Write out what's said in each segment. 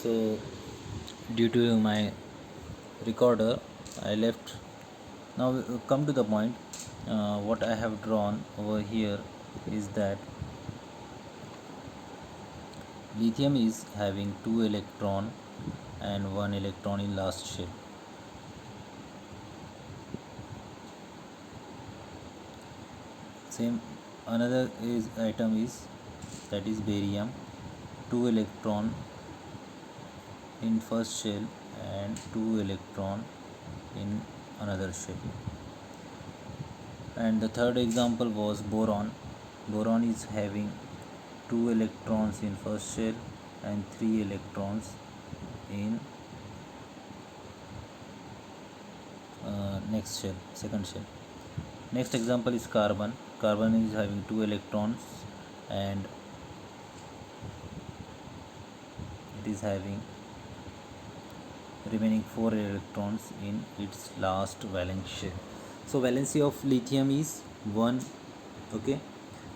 So due to my recorder I left. Now come to the point. What I have drawn over here is that lithium is having 2 electron and 1 electron in last shell. Same another is atom is that is barium, 2 electron in first shell and 2 electron in another shell. And the third example was boron. Boron is having 2 electrons in first shell and 3 electrons in next shell, second shell. Next example is carbon. Carbon is having 2 electrons and it is having remaining 4 electrons in its last valence shell. So valency of lithium is 1, okay,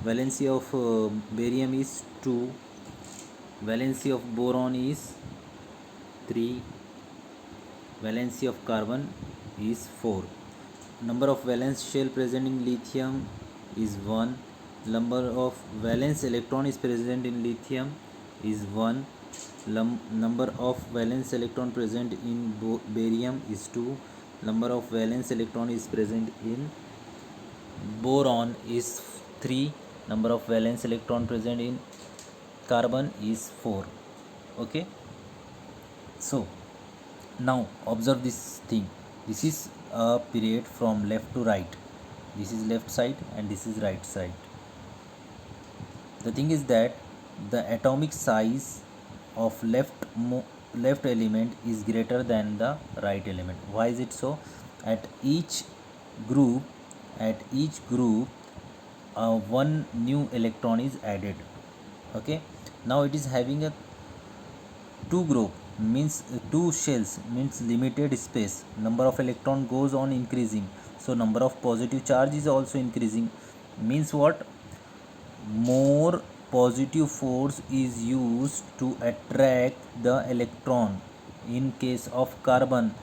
valency of barium is 2, valency of boron is 3, valency of carbon is 4. Number of valence shell present in lithium is 1, number of valence electron is present in lithium is 1, number of valence electron present in barium is 2, number of valence electron is present in boron is 3, number of valence electron present in carbon is 4. Okay, so now observe this thing. This is a period from left to right. This is left side and this is right side. The thing is that the atomic size of left element is greater than the right element. Why is it so? At each group one new electron is added. Okay, now it is having a two group means two shells means limited space. Number of electron goes on increasing, so number of positive charge is also increasing. Means what? More positive force is used to attract the electron in case of carbon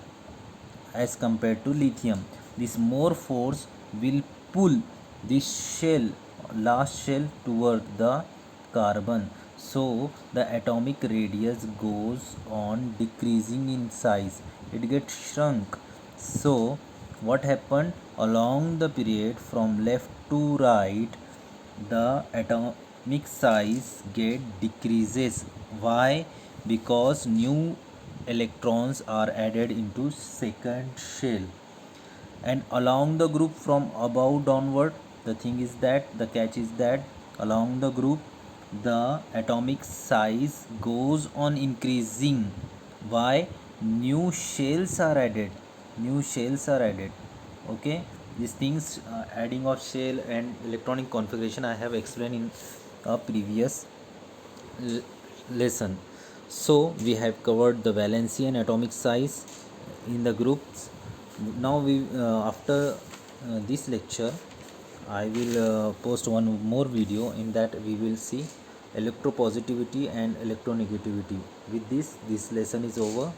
as compared to lithium. This more force will pull this shell, last shell, toward the carbon. So the atomic radius goes on decreasing in size. It gets shrunk. So what happened? Along the period from left to right, the atomic size get decreases. Why? Because new electrons are added into second shell. And along the group from above downward, the thing is that the catch is that along the group the atomic size goes on increasing. Why? New shells are added. Okay, these things, adding of shell and electronic configuration, I have explained in a previous lesson. So we have covered the valency and atomic size in the groups. Now we after this lecture I will post one more video. In that we will see electropositivity and electronegativity. With this lesson is over.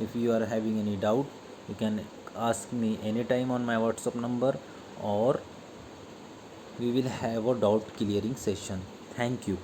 If you are having any doubt, you can ask me anytime on my WhatsApp number, or we will have a doubt clearing session. Thank you.